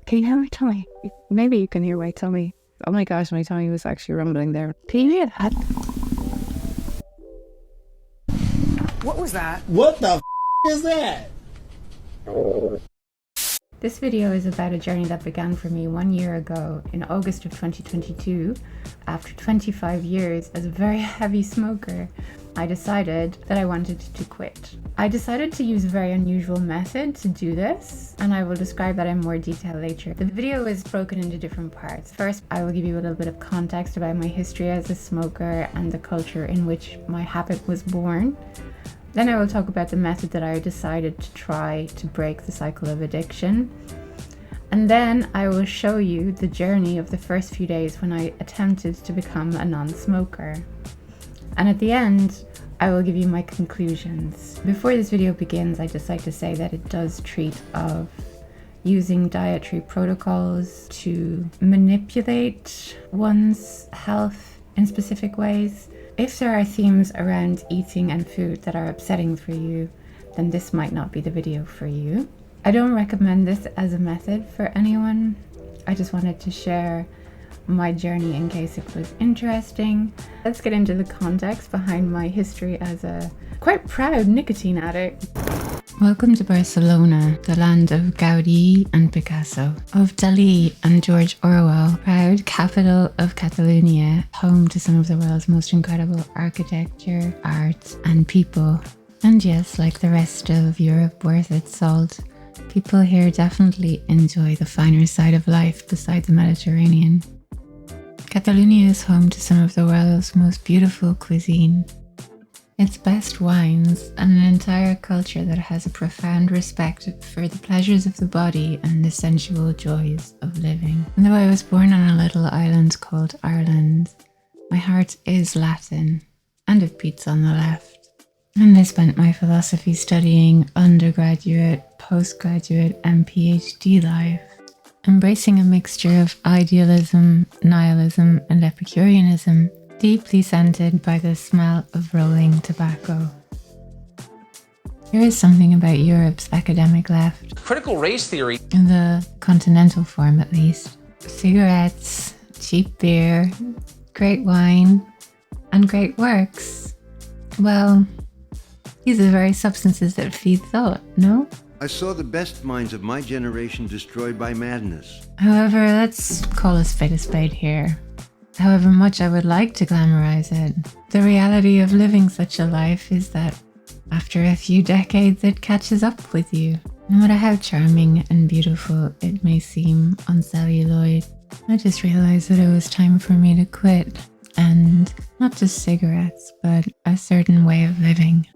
Can you hear my tummy? Maybe you can hear my tummy. Oh my gosh, my tummy was actually rumbling there. Can you hear that? What was that? What the is that? This video is about a journey that began for me 1 year ago in August of 2022. After 25 years as a very heavy smoker, I decided that I wanted to quit. I decided to use a very unusual method to do this, and I will describe that in more detail later. The video is broken into different parts. First, I will give you a little bit of context about my history as a smoker and the culture in which my habit was born. Then I will talk about the method that I decided to try to break the cycle of addiction. And then I will show you the journey of the first few days when I attempted to become a non-smoker. And at the end, I will give you my conclusions. Before this video begins, I'd just like to say that it does treat of using dietary protocols to manipulate one's health in specific ways. If there are themes around eating and food that are upsetting for you, then this might not be the video for you. I don't recommend this as a method for anyone. I just wanted to share my journey in case it was interesting. Let's get into the context behind my history as a quite proud nicotine addict. Welcome to Barcelona, the land of Gaudí and Picasso, of Dalí and George Orwell, proud capital of Catalonia, home to some of the world's most incredible architecture, art and people. And yes, like the rest of Europe, worth its salt. People here definitely enjoy the finer side of life beside the Mediterranean. Catalonia is home to some of the world's most beautiful cuisine, its best wines, and an entire culture that has a profound respect for the pleasures of the body and the sensual joys of living. And though I was born on a little island called Ireland, my heart is Latin and of pizza on the left. And I spent my philosophy studying undergraduate, postgraduate and PhD life, embracing a mixture of idealism, nihilism and Epicureanism, deeply scented by the smell of rolling tobacco. There is something about Europe's academic left, Critical race theory. in the continental form at least. Cigarettes, cheap beer, great wine, and great works. Well, these are the very substances that feed thought, no? I saw the best minds of my generation destroyed by madness. However, let's call a spade here. However much I would like to glamorize it, the reality of living such a life is that after a few decades it catches up with you. No matter how charming and beautiful it may seem on celluloid, I just realized that it was time for me to quit. And not just cigarettes, but a certain way of living.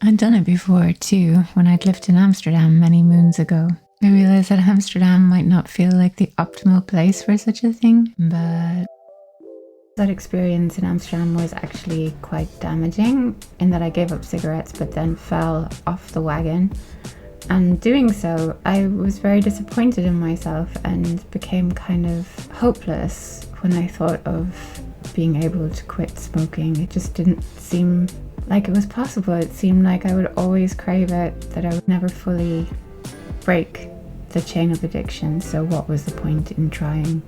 I'd done it before too, when I'd lived in Amsterdam many moons ago. I realized that Amsterdam might not feel like the optimal place for such a thing, but that experience in Amsterdam was actually quite damaging in that I gave up cigarettes but then fell off the wagon. And doing so, I was very disappointed in myself and became kind of hopeless when I thought of being able to quit smoking. It just didn't seem like it was possible. It seemed like I would always crave it, that I would never fully break the chain of addiction. So what was the point in trying?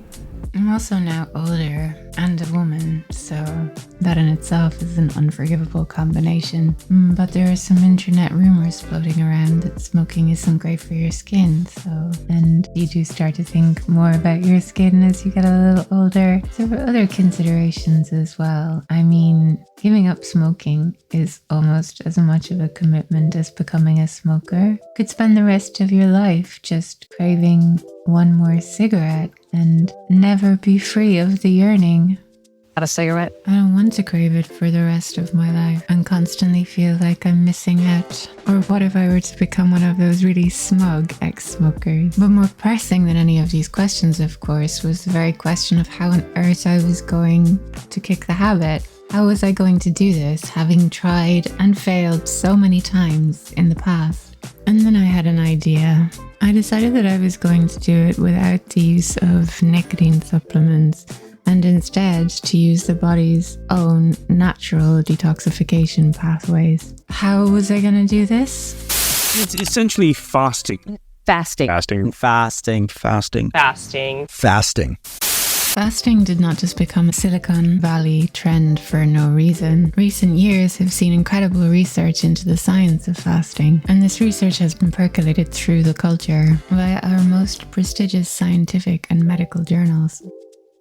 I'm also now older and a woman, so that in itself is an unforgivable combination. But there are some internet rumors floating around that smoking isn't great for your skin, and you do start to think more about your skin as you get a little older. There were other considerations as well. I mean, giving up smoking is almost as much of a commitment as becoming a smoker. You could spend the rest of your life just craving one more cigarette and never be free of the yearning. Had a cigarette? I don't want to crave it for the rest of my life and constantly feel like I'm missing out. Or what if I were to become one of those really smug ex-smokers? But more pressing than any of these questions, of course, was the very question of how on earth I was going to kick the habit. How was I going to do this, having tried and failed so many times in the past? And then I had an idea. I decided that I was going to do it without the use of nicotine supplements, and instead to use the body's own natural detoxification pathways. How was I going to do this? It's essentially fasting. Fasting. Fasting. Fasting. Fasting. Fasting. Fasting. Fasting did not just become a Silicon Valley trend for no reason. Recent years have seen incredible research into the science of fasting, and this research has been percolated through the culture via our most prestigious scientific and medical journals.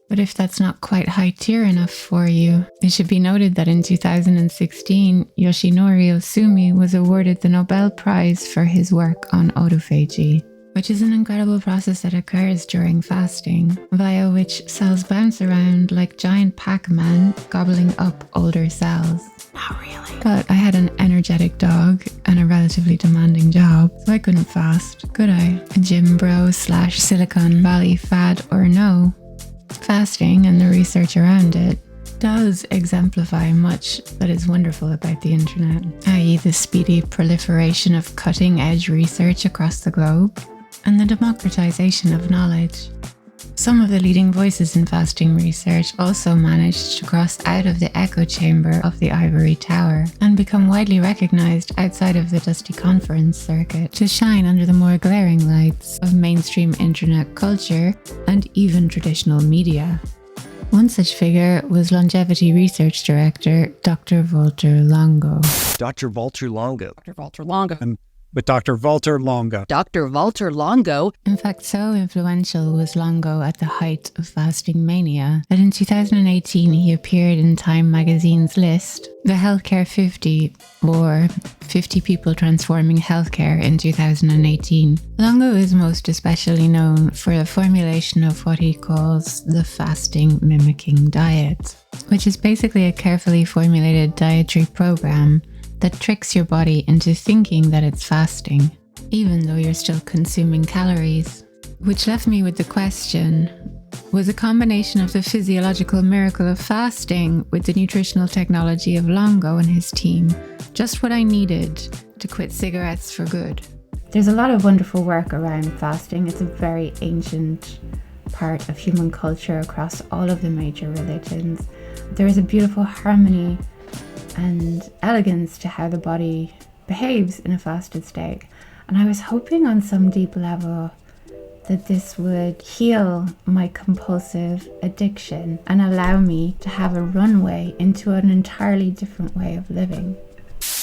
But if that's not quite high tier enough for you, it should be noted that in 2016, Yoshinori Osumi was awarded the Nobel Prize for his work on autophagy, which is an incredible process that occurs during fasting, via which cells bounce around like giant Pac-Man, gobbling up older cells. Not really. But I had an energetic dog and a relatively demanding job, so I couldn't fast, could I? A gym bro / Silicon Valley fad or no, fasting and the research around it does exemplify much that is wonderful about the internet, i.e. the speedy proliferation of cutting-edge research across the globe and the democratization of knowledge. Some of the leading voices in fasting research also managed to cross out of the echo chamber of the ivory tower and become widely recognized outside of the dusty conference circuit to shine under the more glaring lights of mainstream internet culture and even traditional media. One such figure was longevity research director Dr. Walter Longo. Dr. Walter Longo. Dr. Walter Longo. With Dr. Walter Longo. Dr. Walter Longo. In fact, so influential was Longo at the height of fasting mania that in 2018 he appeared in Time magazine's list, the Healthcare 50, or 50 People Transforming Healthcare in 2018. Longo is most especially known for the formulation of what he calls the fasting mimicking diet, which is basically a carefully formulated dietary program that tricks your body into thinking that it's fasting, even though you're still consuming calories. Which left me with the question, was a combination of the physiological miracle of fasting with the nutritional technology of Longo and his team just what I needed to quit cigarettes for good? There's a lot of wonderful work around fasting. It's a very ancient part of human culture across all of the major religions. There is a beautiful harmony and elegance to how the body behaves in a fasted state. And I was hoping on some deep level that this would heal my compulsive addiction and allow me to have a runway into an entirely different way of living.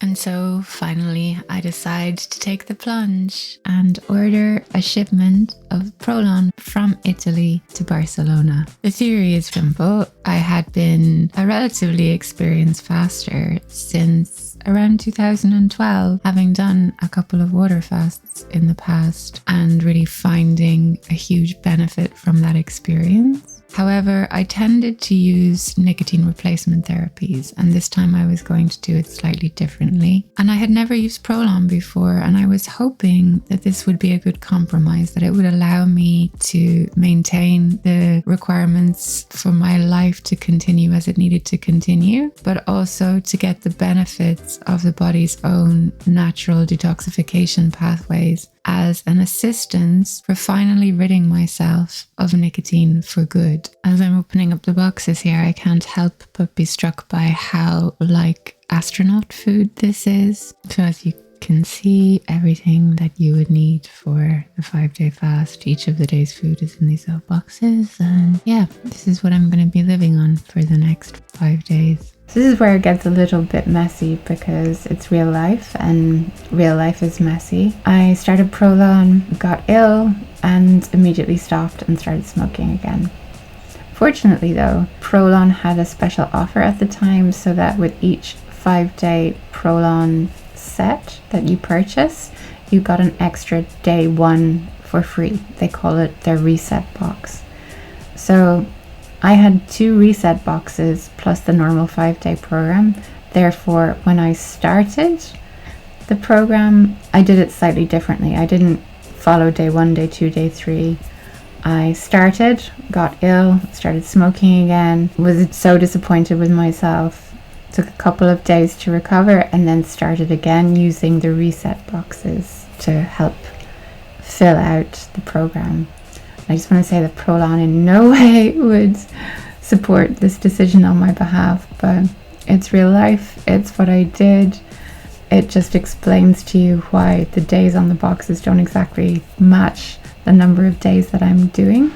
And so finally I decide to take the plunge and order a shipment of Prolon from Italy to Barcelona. The theory is simple. I had been a relatively experienced faster since around 2012, having done a couple of water fasts in the past and really finding a huge benefit from that experience. However, I tended to use nicotine replacement therapies, and this time I was going to do it slightly differently. And I had never used Prolon before, and I was hoping that this would be a good compromise, that it would allow me to maintain the requirements for my life to continue as it needed to continue, but also to get the benefits of the body's own natural detoxification pathways as an assistance for finally ridding myself of nicotine for good. As I'm opening up the boxes here, I can't help but be struck by how like astronaut food this is. So as you can see, everything that you would need for the 5-day fast, each of the day's food is in these little boxes. And yeah, this is what I'm going to be living on for the next 5 days. This is where it gets a little bit messy because it's real life and real life is messy. I started Prolon, got ill, and immediately stopped and started smoking again. Fortunately though, Prolon had a special offer at the time so that with each 5-day Prolon set that you purchase, you got an extra day 1 for free. They call it their reset box. So I had 2 reset boxes plus the normal 5-day program. Therefore, when I started the program, I did it slightly differently. I didn't follow day 1, day 2, day 3. I started, got ill, started smoking again, was so disappointed with myself. Took a couple of days to recover and then started again using the reset boxes to help fill out the program. I just want to say that Prolon in no way would support this decision on my behalf, but it's real life. It's what I did. it just explains to you why the days on the boxes don't exactly match the number of days that I'm doing.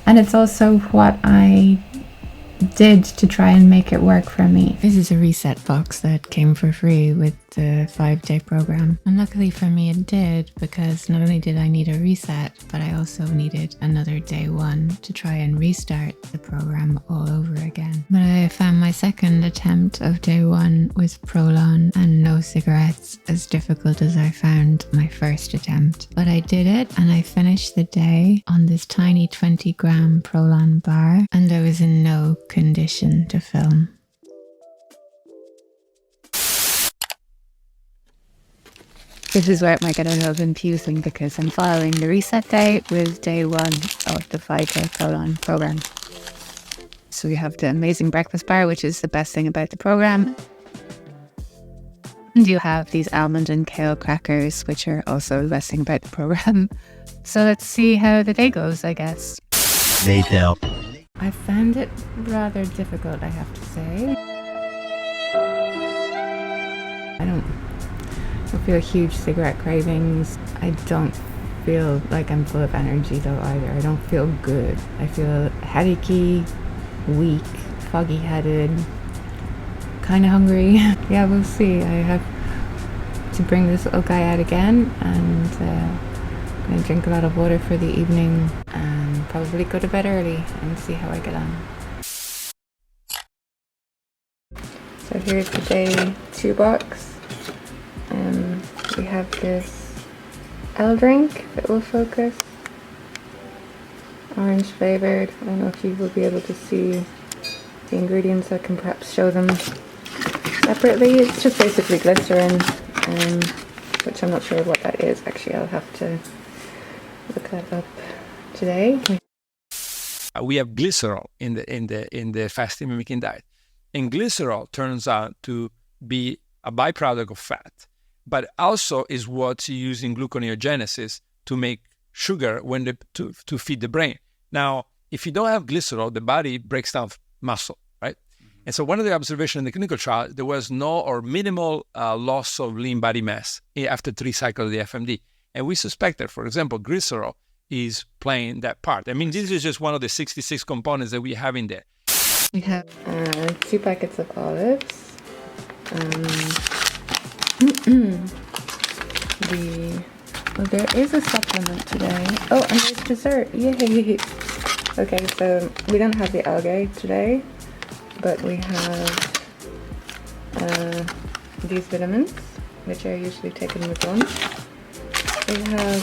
And it's also what I did to try and make it work for me. This is a reset box that came for free with the 5-day program. And luckily for me it did, because not only did I need a reset, but I also needed another day one to try and restart the program all over again. But I found my second attempt of day one with Prolon and no cigarettes as difficult as I found my first attempt. But I did it, and I finished the day on this tiny 20-gram Prolon bar, and I was in no condition to film. This is where it might get a little confusing because I'm following the reset day with day one of the 5-day Prolon program. So we have the amazing breakfast bar, which is the best thing about the program. And you have these almond and kale crackers, which are also the best thing about the program. So let's see how the day goes, I guess. Later. I found it rather difficult, I have to say. I don't feel huge cigarette cravings. I don't feel like I'm full of energy though either. I don't feel good. I feel headachy, weak, foggy headed, kind of hungry. Yeah, we'll see. I have to bring this little guy out again, and I'm going to drink a lot of water for the evening and probably go to bed early and see how I get on. So here's the day 2 box. We have this L drink that will focus, orange flavored. I don't know if you will be able to see the ingredients. I can perhaps show them separately. It's just basically glycerin, which I'm not sure what that is. Actually, I'll have to look that up today. We have glycerol in the fasting mimicking diet, and glycerol turns out to be a byproduct of fat, but also is what's used in gluconeogenesis to make sugar to feed the brain. Now, if you don't have glycerol, the body breaks down muscle, right? And so one of the observations in the clinical trial, there was no or minimal loss of lean body mass after 3 cycles of the FMD. And we suspect that, for example, glycerol is playing that part. I mean, this is just one of the 66 components that we have in there. We have 2 packets of olives. Well, there is a supplement today. Oh, and there's dessert. Yay! Okay, so we don't have the algae today, but we have these vitamins, which are usually taken with lunch. We have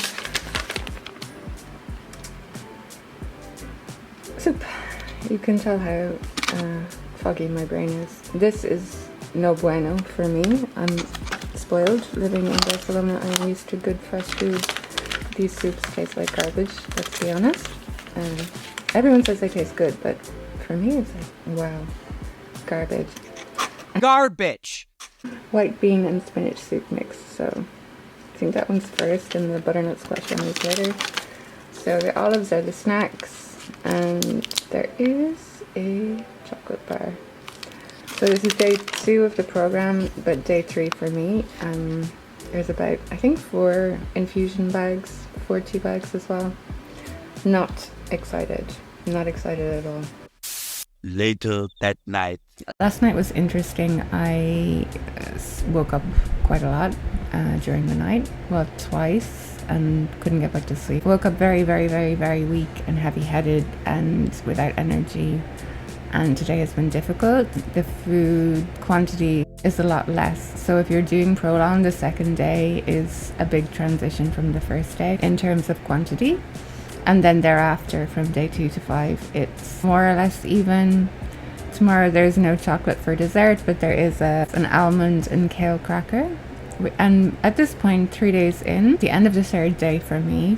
soup. You can tell how foggy my brain is. This is no bueno for me. I'm spoiled living in Barcelona. I'm used to good fresh food. These soups taste like garbage, let's be honest. Everyone says they taste good, but for me it's like, wow, garbage. Garbage! White bean and spinach soup mix, so I think that one's first and the butternut squash one is later. So the olives are the snacks, and there is a chocolate bar. So this is day 2 of the program, but day 3 for me. There's about, I think, 4 infusion bags, 4 tea bags as well. Not excited. Not excited at all. Later that night. Last night was interesting. I woke up quite a lot during the night. Well, twice, and couldn't get back to sleep. Woke up very, very, very, very weak and heavy-headed and without energy. And today has been difficult. The food quantity is a lot less. So if you're doing Prolon, the second day is a big transition from the first day in terms of quantity. And then thereafter, from day 2 to 5, it's more or less even. Tomorrow there's no chocolate for dessert, but there is an almond and kale cracker. And at this point, 3 days in, the end of the 3rd day for me,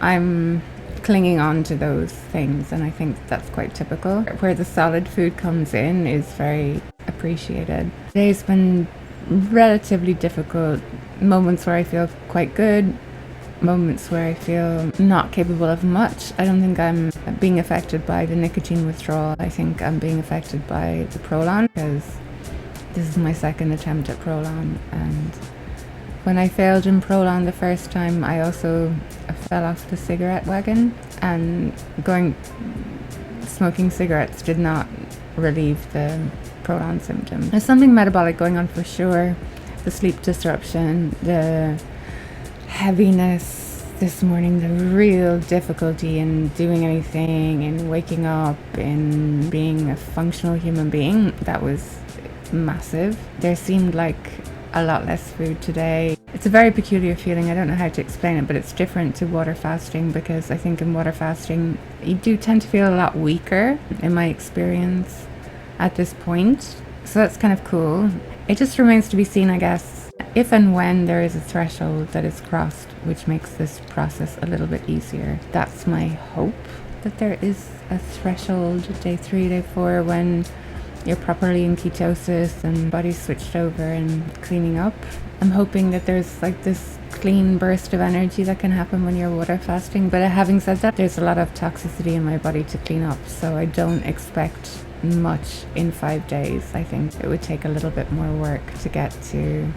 I'm clinging on to those things, and I think that's quite typical. Where the solid food comes in is very appreciated. Today's been relatively difficult. Moments where I feel quite good, moments where I feel not capable of much. I don't think I'm being affected by the nicotine withdrawal. I think I'm being affected by the Prolon, because this is my second attempt at Prolon, and When I failed in Prolon the first time, I also fell off the cigarette wagon, and smoking cigarettes did not relieve the Prolon symptom. There's something metabolic going on for sure. The sleep disruption, the heaviness this morning, the real difficulty in doing anything, in waking up, in being a functional human being, that was massive. There seemed like a lot less food today. It's a very peculiar feeling. I don't know how to explain it, but it's different to water fasting, because I think in water fasting you do tend to feel a lot weaker, in my experience at this point. So that's kind of cool. It just remains to be seen, I guess, if and when there is a threshold that is crossed, which makes this process a little bit easier. That's my hope, that there is a threshold, day 3, day 4, when you're properly in ketosis and body's switched over and cleaning up. I'm hoping that there's like this clean burst of energy that can happen when you're water fasting. But having said that, there's a lot of toxicity in my body to clean up, so I don't expect much in 5 days. I think it would take a little bit more work to get to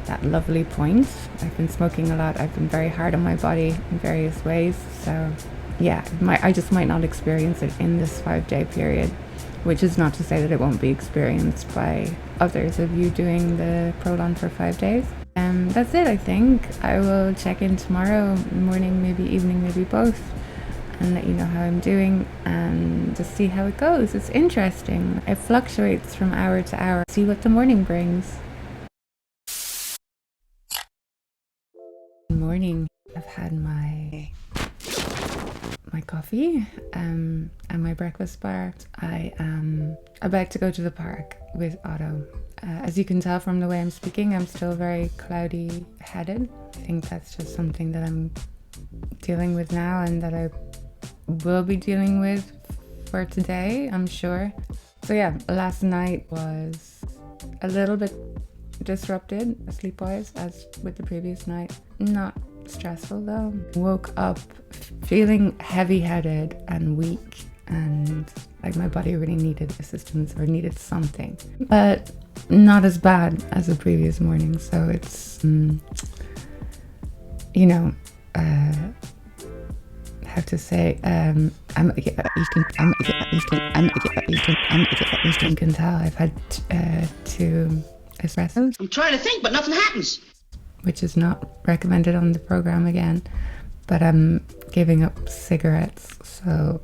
that lovely point. I've been smoking a lot. I've been very hard on my body in various ways. So yeah, I just might not experience it in this 5-day period, which is not to say that it won't be experienced by others of you doing the Prolon for 5 days. That's it, I think. I will check in tomorrow morning, maybe evening, maybe both, and let you know how I'm doing and just see how it goes. It's interesting. It fluctuates from hour to hour. See what the morning brings. Good morning. I've had my coffee and my breakfast bar. I am about to go to the park with Otto. As you can tell from the way I'm speaking, I'm still very cloudy headed. I think that's just something that I'm dealing with now and that I will be dealing with for today, I'm sure. So yeah, last night was a little bit disrupted sleep-wise, as with the previous night. Not stressful though. Woke up feeling heavy-headed and weak, and like my body really needed assistance or needed something, but not as bad as the previous morning. So it's have to say, you can tell I've had 2 espressos. I'm trying to think, but nothing happens. Which is not recommended on the program again, but I'm giving up cigarettes, so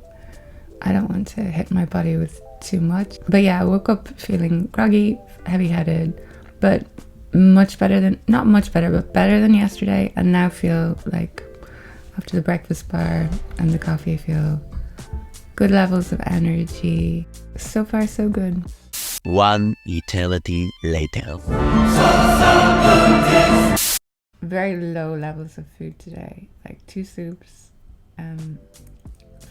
I don't want to hit my body with too much. But yeah, I woke up feeling groggy, heavy-headed, but not much better, but better than yesterday, and now feel like after the breakfast bar and the coffee, I feel good levels of energy. So far, so good. One eternity later. Very low levels of food today, like 2 soups,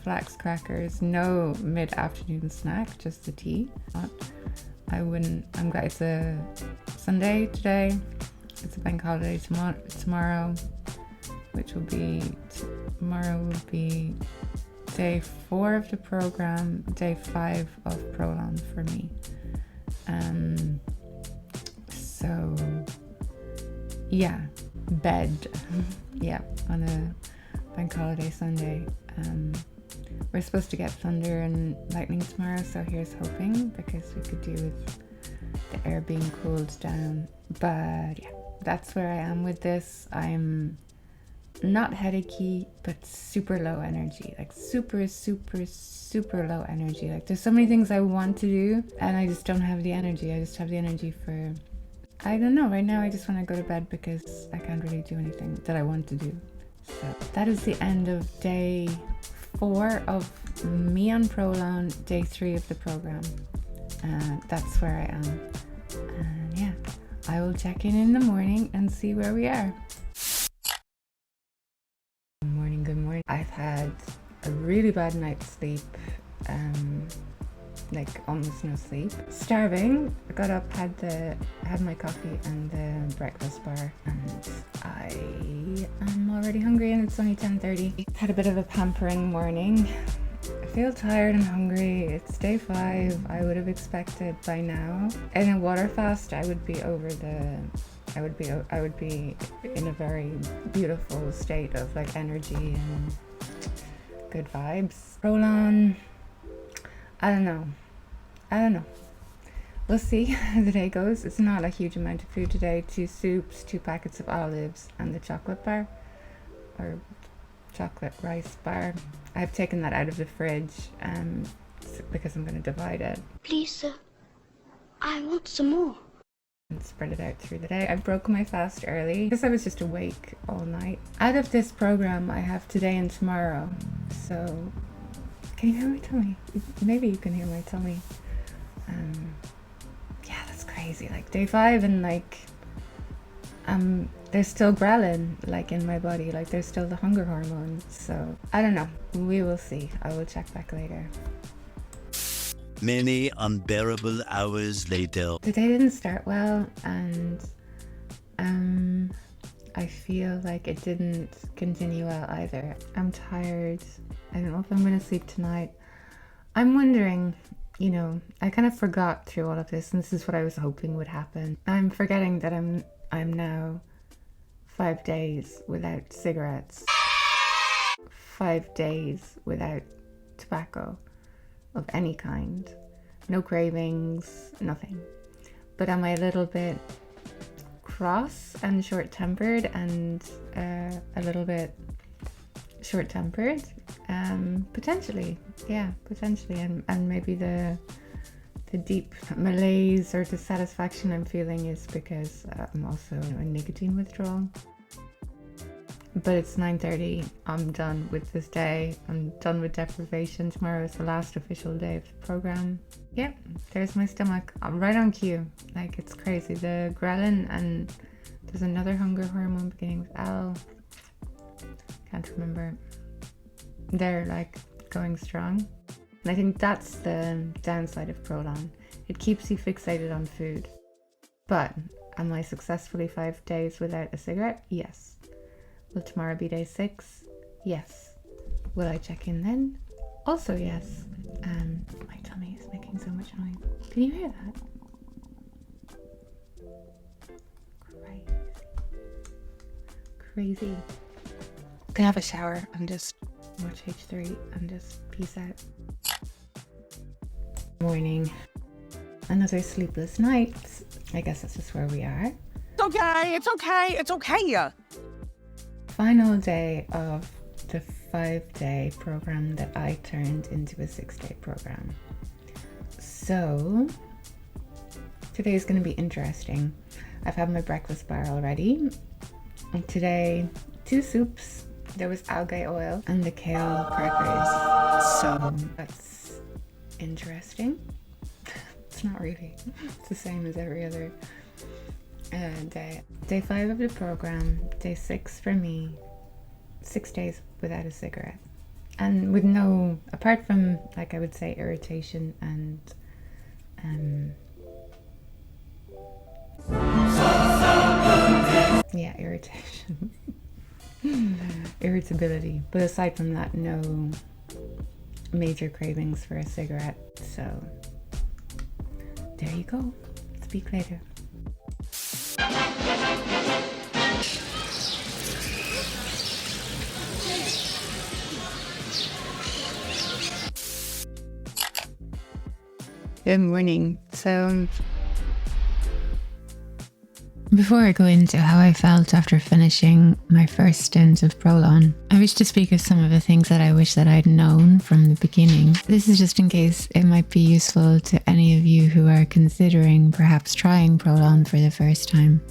flax crackers, no mid-afternoon snack, just the tea. I'm glad it's a Sunday today. It's a bank holiday tomorrow, which will be day 4 of the program, day 5 of Prolon for me. So yeah, bed. Yeah, on a bank holiday Sunday. We're supposed to get thunder and lightning tomorrow, so here's hoping, because we could do with the air being cooled down. But yeah, that's where I am with this. I'm not headachy, but super low energy, like super low energy. Like there's so many things I want to do and I just don't have the energy. I just have the energy for, I don't know, right now I just want to go to bed because I can't really do anything that I want to do. So that is the end of day 4 of me on Prolon, day 3 of the program. That's where I am. And yeah, I will check in the morning and see where we are. Good morning. I've had a really bad night's sleep, like almost no sleep. Starving. I got up, had my coffee and the breakfast bar, and I am already hungry, and it's only 10:30. Had a bit of a pampering morning. I feel tired and hungry. It's day 5. I would have expected by now. In a water fast, I would be over the I would be in a very beautiful state of like energy and good vibes. Prolon, I don't know. We'll see how the day goes. It's not a huge amount of food today. 2 soups, 2 packets of olives, and the chocolate bar, or chocolate rice bar. I've taken that out of the fridge because I'm going to divide it. Please, sir, I want some more. And spread it out through the day. I broke my fast early because I was just awake all night. Out of this program, I have today and tomorrow. So, can you hear my tummy? Maybe you can hear my tummy. Yeah, that's crazy. Like day 5 and like, there's still ghrelin like in my body. Like there's still the hunger hormones. So I don't know. We will see. I will check back later. Many unbearable hours later. The day didn't start well, and I feel like it didn't continue well either. I'm tired. I don't know if I'm going to sleep tonight. I'm wondering, you know, I kind of forgot through all of this, and this is what I was hoping would happen. I'm forgetting that I'm now 5 days without cigarettes, 5 days without tobacco of any kind, no cravings, nothing. But am I a little bit cross and short-tempered and a little bit short-tempered? Potentially, yeah, potentially. And maybe the deep malaise or dissatisfaction I'm feeling is because I'm also in nicotine withdrawal. But it's 9:30. I'm done with this day. I'm done with deprivation. Tomorrow is the last official day of the program. Yeah, there's my stomach. I'm right on cue. Like, it's crazy. The ghrelin, and there's another hunger hormone beginning with L. Can't remember. They're like going strong. And I think that's the downside of Prolon. It keeps you fixated on food. But am I successfully 5 days without a cigarette? Yes. Will tomorrow be day 6? Yes. Will I check in then? Also yes. My tummy is making so much noise. Can you hear that? Crazy. Can I have a shower and just watch H3 and just peace out. Morning. Another sleepless night. I guess that's just where we are. It's okay. Final day of the 5-day program that I turned into a 6-day program. So today is going to be interesting. I've had my breakfast bar already. And today, 2 soups. There was algae oil and the kale crackers. So that's interesting. It's not really. It's the same as every other day. Day 5 of the program. Day 6 for me. 6 days without a cigarette. And with no, apart from, like, I would say irritation and yeah, irritation. Irritability. But aside from that, no major cravings for a cigarette. So there you go. Speak later. Good morning. So before I go into how I felt after finishing my first stint of Prolon, I wish to speak of some of the things that I wish that I'd known from the beginning. This is just in case it might be useful to any of you who are considering perhaps trying Prolon for the first time.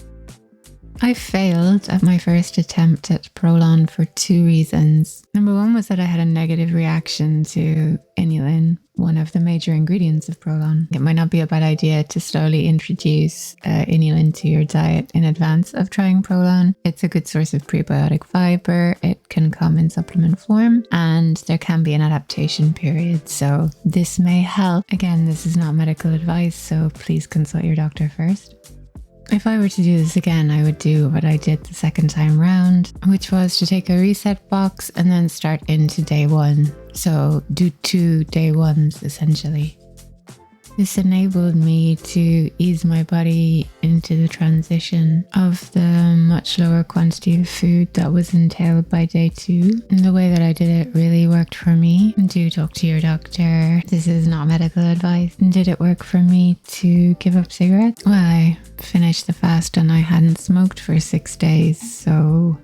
I failed at my first attempt at Prolon for 2 reasons. Number 1 was that I had a negative reaction to inulin, one of the major ingredients of Prolon. It might not be a bad idea to slowly introduce inulin to your diet in advance of trying Prolon. It's a good source of prebiotic fiber. It can come in supplement form, and there can be an adaptation period. So this may help. Again, this is not medical advice, so please consult your doctor first. If I were to do this again, I would do what I did the second time round, which was to take a reset box and then start into day 1. So do 2 day 1s essentially. This enabled me to ease my body into the transition of the much lower quantity of food that was entailed by day 2. And the way that I did it really worked for me. Do talk to your doctor. This is not medical advice. Did it work for me to give up cigarettes? Well, I finished the fast and I hadn't smoked for 6 days, so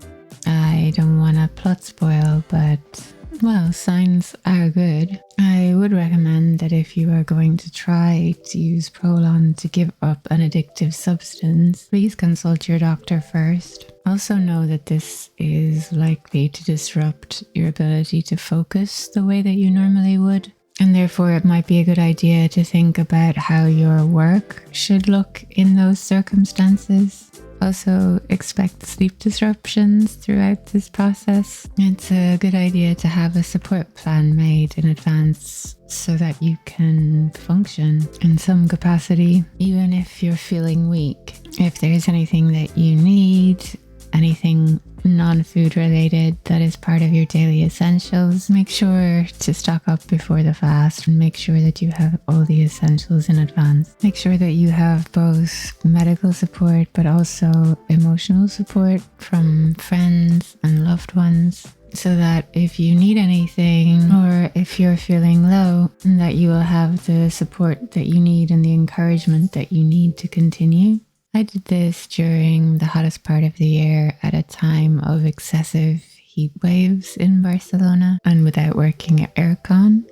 I don't want to plot spoil, but well, signs are good. I would recommend that if you are going to try to use Prolon to give up an addictive substance, please consult your doctor first. Also know that this is likely to disrupt your ability to focus the way that you normally would. And therefore, it might be a good idea to think about how your work should look in those circumstances. Also, expect sleep disruptions throughout this process. It's a good idea to have a support plan made in advance so that you can function in some capacity, even if you're feeling weak. If there's anything that you need, anything non-food related that is part of your daily essentials, make sure to stock up before the fast and make sure that you have all the essentials in advance. Make sure that you have both medical support but also emotional support from friends and loved ones, so that if you need anything or if you're feeling low, that you will have the support that you need and the encouragement that you need to continue. I did this during the hottest part of the year at a time of excessive heat waves in Barcelona and without working at aircon.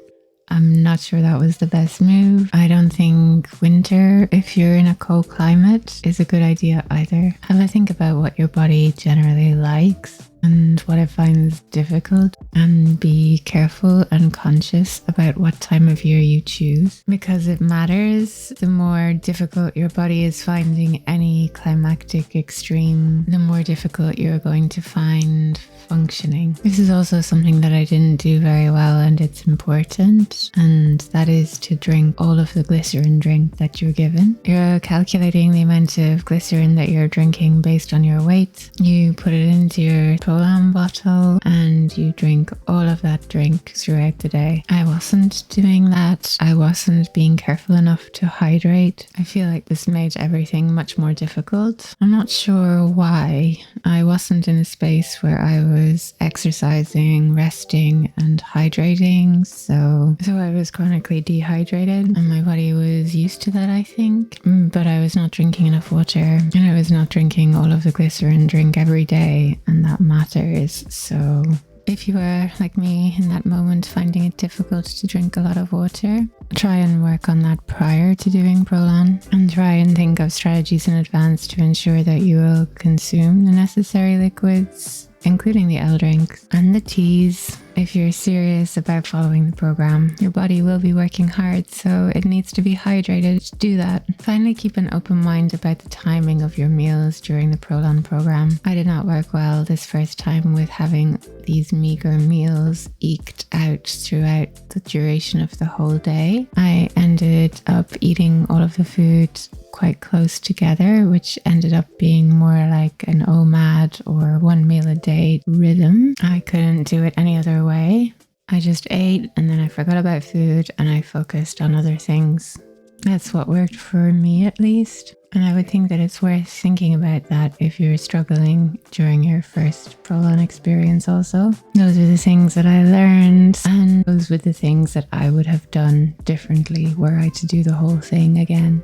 I'm not sure that was the best move. I don't think winter, if you're in a cold climate, is a good idea either. Have a think about what your body generally likes and what it finds difficult, and be careful and conscious about what time of year you choose, because it matters. The more difficult your body is finding any climactic extreme, the more difficult you're going to find functioning. This is also something that I didn't do very well, and it's important, and that is to drink all of the glycerin drink that you're given. You're calculating the amount of glycerin that you're drinking based on your weight. You put it into your Prolon bottle and you drink all of that drink throughout the day. I wasn't doing that. I wasn't being careful enough to hydrate. I feel like this made everything much more difficult. I'm not sure why. I wasn't in a space where I was exercising, resting and hydrating, so I was chronically dehydrated and my body was used to that, I think. But I was not drinking enough water and I was not drinking all of the glycerin drink every day, and that matters. So if you are like me in that moment finding it difficult to drink a lot of water, try and work on that prior to doing Prolon, and try and think of strategies in advance to ensure that you will consume the necessary liquids, including the L drinks and the teas. If you're serious about following the program, your body will be working hard, so it needs to be hydrated to do that. Finally, keep an open mind about the timing of your meals during the Prolon program. I did not work well this first time with having these meager meals eked out throughout the duration of the whole day. I ended up eating all of the food quite close together, which ended up being more like an OMAD or 1 meal a day rhythm. I couldn't do it any other way. I just ate and then I forgot about food and I focused on other things. That's what worked for me, at least. And I would think that it's worth thinking about that if you're struggling during your first Prolon experience also. Those are the things that I learned, and those were the things that I would have done differently were I to do the whole thing again.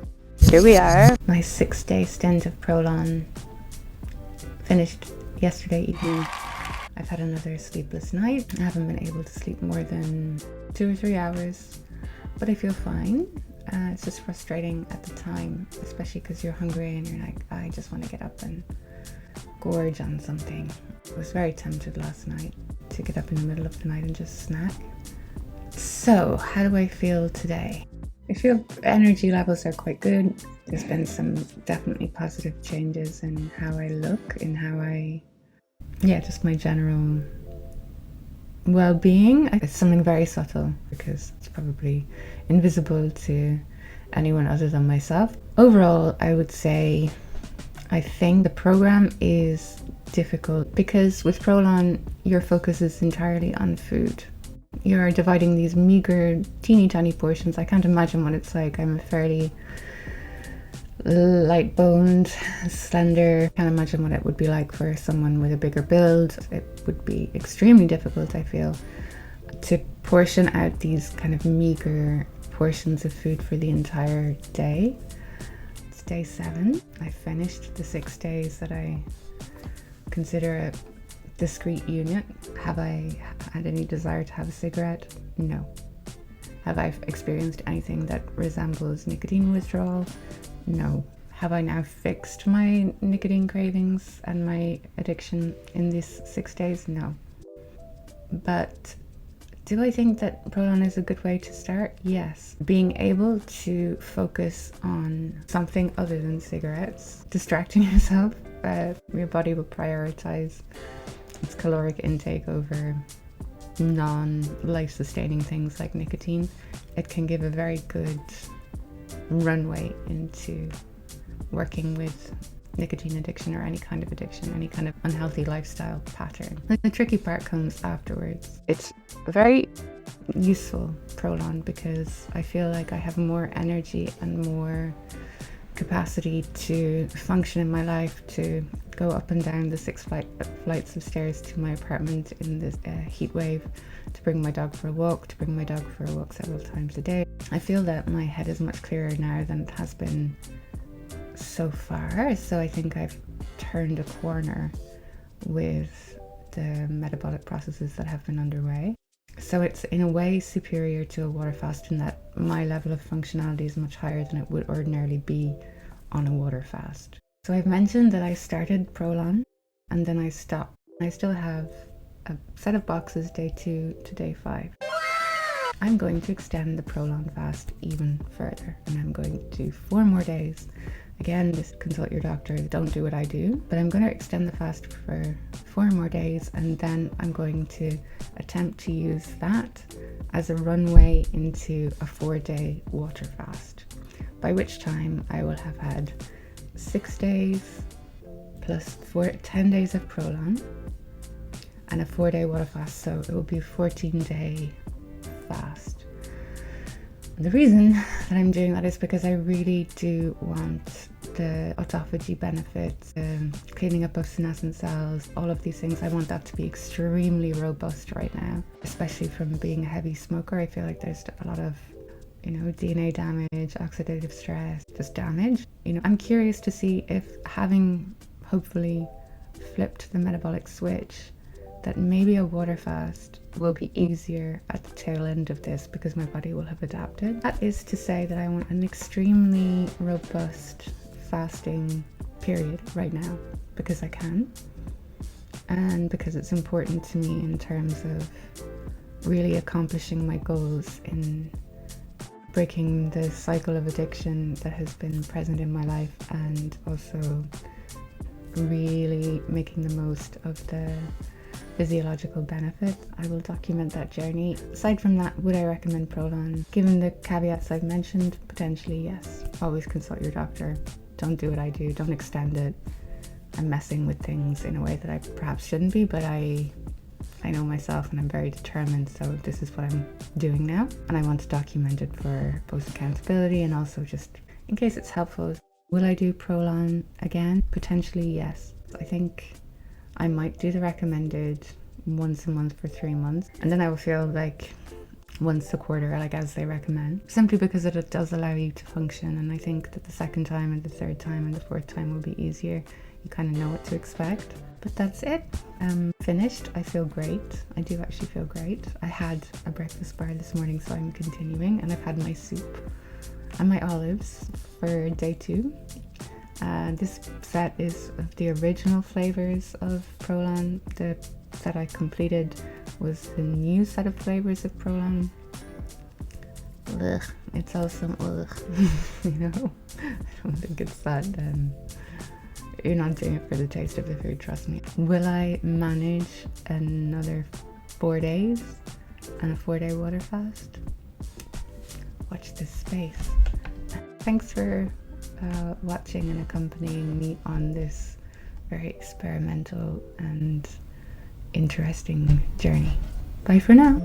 Here we are. My 6-day stint of Prolon finished yesterday evening. I've had another sleepless night. I haven't been able to sleep more than 2 or 3 hours, but I feel fine. It's just frustrating at the time, especially because you're hungry and you're like, I just want to get up and gorge on something. I was very tempted last night to get up in the middle of the night and just snack. So, how do I feel today? I feel energy levels are quite good. There's been some definitely positive changes in how I look, in how just my general well-being. It's something very subtle because it's probably invisible to anyone other than myself. Overall, I would say I think the program is difficult because with Prolon, your focus is entirely on food. You're dividing these meager, teeny tiny portions. I can't imagine what it's like. I'm a fairly light-boned, slender. Can't imagine what it would be like for someone with a bigger build. It would be extremely difficult, I feel, to portion out these kind of meager portions of food for the entire day. It's day 7. I finished the 6 days that I consider a discrete unit. Have I had any desire to have a cigarette? No. Have I experienced anything that resembles nicotine withdrawal? No. Have I now fixed my nicotine cravings and my addiction in these 6 days? No. But do I think that Prolon is a good way to start? Yes. Being able to focus on something other than cigarettes, distracting yourself, your body will prioritize its caloric intake over non-life-sustaining things like nicotine. It can give a very good runway into working with nicotine addiction or any kind of addiction, any kind of unhealthy lifestyle pattern. The tricky part comes afterwards. It's very useful, Prolon, because I feel like I have more energy and more capacity to function in my life, to go up and down the 6 flights of stairs to my apartment in this heat wave, to bring my dog for a walk, several times a day. I feel that my head is much clearer now than it has been so far, so I think I've turned a corner with the metabolic processes that have been underway. So it's in a way superior to a water fast in that my level of functionality is much higher than it would ordinarily be on a water fast. So I've mentioned that I started Prolon and then I stopped. I still have a set of boxes day 2 to day 5. I'm going to extend the Prolon fast even further, and I'm going to do 4 more days. Again, just consult your doctor, don't do what I do, but I'm going to extend the fast for 4 more days, and then I'm going to attempt to use that as a runway into a 4-day water fast, by which time I will have had 6 days plus 10 days of Prolon and a 4-day water fast, so it will be a 14-day fast. The reason that I'm doing that is because I really do want the autophagy benefits, cleaning up of senescent cells, all of these things. I want that to be extremely robust right now, especially from being a heavy smoker. I feel like there's a lot of, DNA damage, oxidative stress, just damage. I'm curious to see if having hopefully flipped the metabolic switch, that maybe a water fast will be easier at the tail end of this because my body will have adapted. That is to say that I want an extremely robust fasting period right now because I can, and because it's important to me in terms of really accomplishing my goals in breaking the cycle of addiction that has been present in my life, and also really making the most of the physiological benefit. I will document that journey. Aside from that, would I recommend Prolon? Given the caveats I've mentioned, potentially yes. Always consult your doctor. Don't do what I do. Don't extend it. I'm messing with things in a way that I perhaps shouldn't be, but I know myself and I'm very determined, so this is what I'm doing now, and I want to document it for both accountability and also just in case it's helpful. Will I do Prolon again? Potentially yes. I think I might do the recommended once a month for 3 months, and then I will feel like once a quarter, like as they recommend, simply because it does allow you to function. And I think that the second time and the third time and the fourth time will be easier. You kind of know what to expect. But that's it. I'm finished. I feel great. I do actually feel great. I had a breakfast bar this morning, so I'm continuing, and I've had my soup and my olives for day 2. This set is of the original flavors of Prolon. The set I completed was the new set of flavors of Prolon. Ugh, it's also ugh. I don't think it's that. You're not doing it for the taste of the food, trust me. Will I manage another 4 days and a 4-day water fast? Watch this space. Thanks for watching and accompanying me on this very experimental and interesting journey. Bye for now.